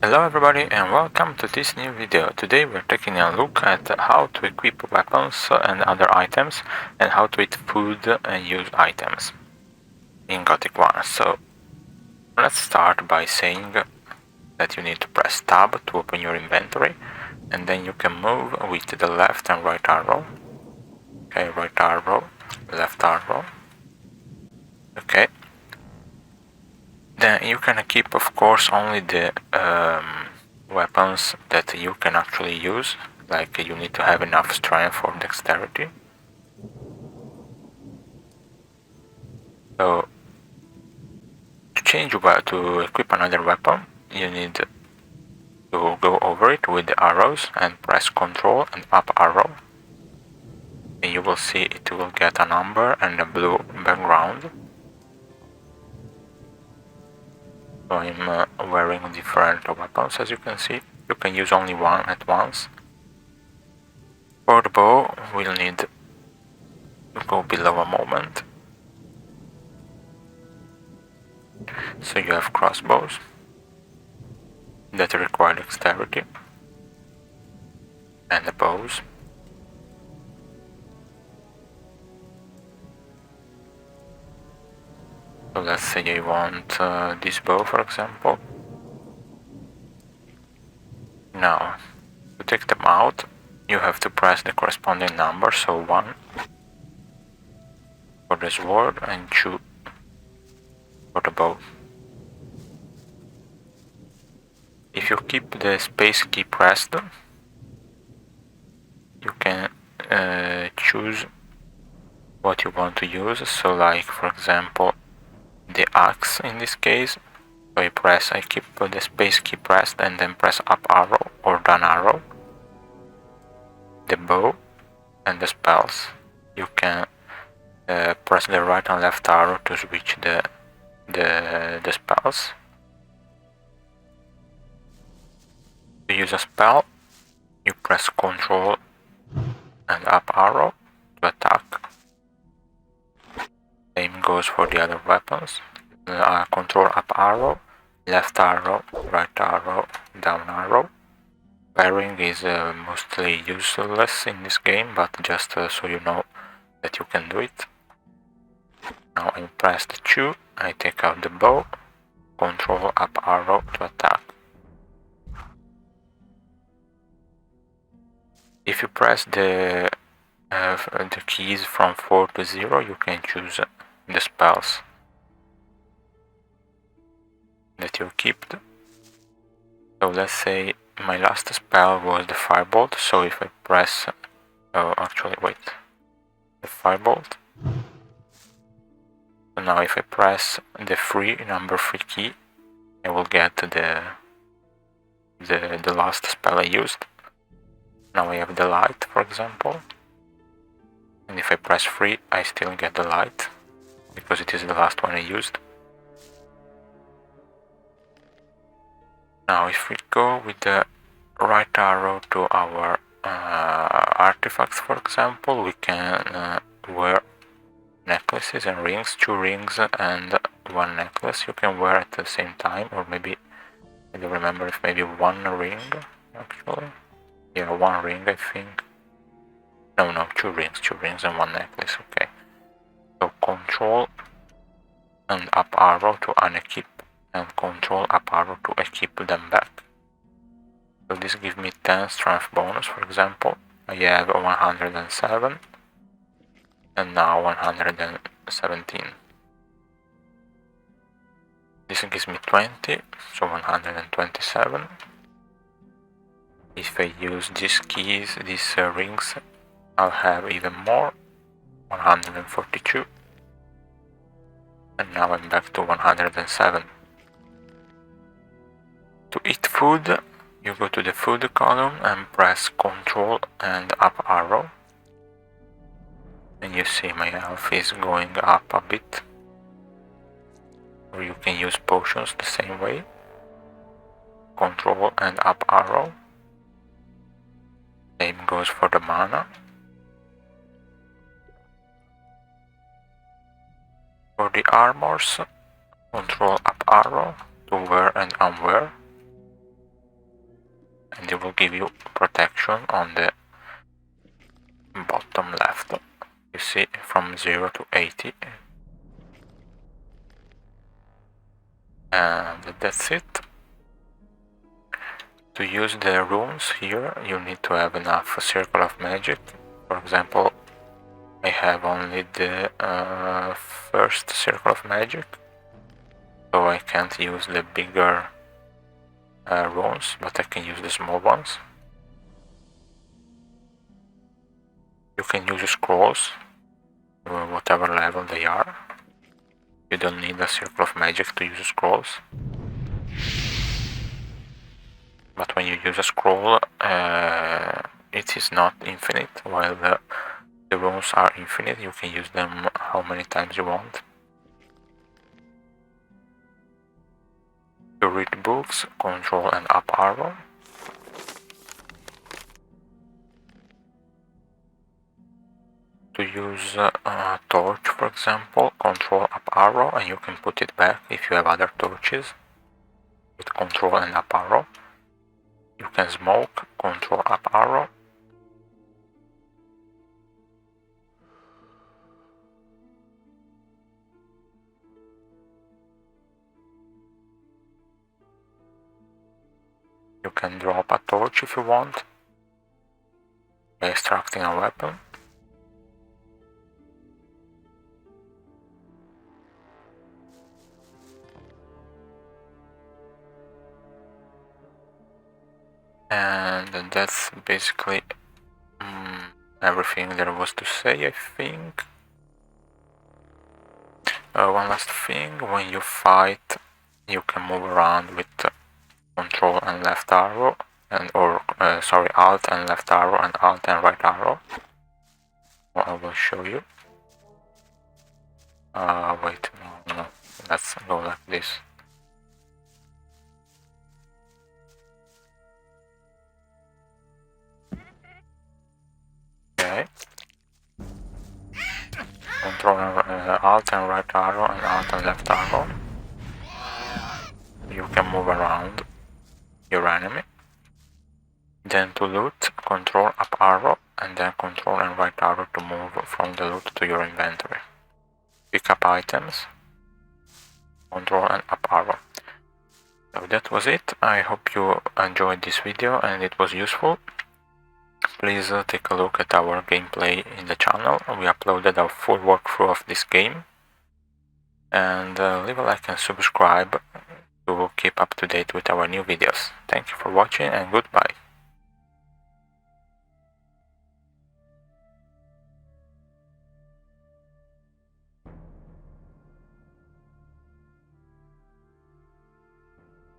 Hello everybody and welcome to this new video. Today we're taking a look at how to equip weapons and other items and how to eat food and use items in Gothic 1. So let's start by saying that you need to press tab to open your inventory and then you can move with the left and right arrow. Okay, right arrow, left arrow. Okay. Then you can keep of course only the weapons that you can actually use, like you need to have enough strength or dexterity. So to equip another weapon, you need to go over it with the arrows and press Ctrl and up arrow. And you will see it will get a number and a blue background. So I'm wearing different weapons, as you can see. You can use only one at once. For the bow, we'll need to go below a moment. So you have crossbows that require dexterity and the bows. So let's say you want this bow, for example. Now, to take them out, you have to press the corresponding number, so 1 for the sword and 2 for the bow. If you keep the space key pressed, you can choose what you want to use, so like for example the axe in this case. So I keep the space key pressed and then press up arrow or down arrow. The bow and the spells, you can press the right and left arrow to switch the spells. To use a spell, you press Ctrl and up arrow to attack. Same goes for the other weapons. Control up arrow, left arrow, right arrow, down arrow. Parrying is mostly useless in this game, but just so you know that you can do it. Now I press the 2, I take out the bow, control up arrow to attack. If you press the keys from 4 to 0, you can choose the spells that you kept. So let's say my last spell was the firebolt, so if I press the firebolt. So now if I press the number 3 key, I will get the last spell I used. Now I have the light, for example, and if I press 3, I still get the light, because it is the last one I used. Now if we go with the right arrow to our artifacts, for example, we can wear necklaces and rings, 2 rings and 1 necklace you can wear at the same time, or maybe, I don't remember if maybe 1 ring actually. Yeah, 1 ring I think. No, 2 rings and 1 necklace, okay. So Control and up arrow to unequip and Control up arrow to equip them back. So this gives me 10 strength bonus, for example. I have 107 and now 117. This gives me 20, so 127. If I use these keys, these rings, I'll have even more, 142. And now I'm back to 107. To eat food, you go to the food column and press Ctrl and up arrow. And you see my health is going up a bit. Or you can use potions the same way. Ctrl and up arrow. Same goes for the mana. For the armors, Control up arrow to wear and unwear. and it will give you protection on the bottom left. You see, from 0 to 80. And that's it. To use the runes here, you need to have enough circle of magic. For example, I have only the first circle of magic, so I can't use the bigger runes, but I can use the small ones. You can use scrolls, whatever level they are. You don't need a circle of magic to use scrolls. But when you use a scroll, it is not infinite, while the runes are infinite. You can use them how many times you want. To read books, control and up arrow. To use a torch, for example, control up arrow, and you can put it back if you have other torches with control and up arrow. You can smoke, control up arrow. You can drop a torch if you want by extracting a weapon. And that's basically everything there was to say, I think. One last thing, when you fight, you can move around with control and left arrow, alt and left arrow, and alt and right arrow. I will show you. Wait, no, let's go like this. Okay. Control alt and right arrow and alt and left arrow. You can move around your enemy. Then to loot, control up arrow and then control and right arrow to move from the loot to your inventory. Pick up items, control and up arrow. So that was it. I hope you enjoyed this video and it was useful. Please take a look at our gameplay in the channel. We uploaded our full walkthrough of this game. And leave a like and subscribe to keep up to date with our new videos. Thank you for watching and goodbye.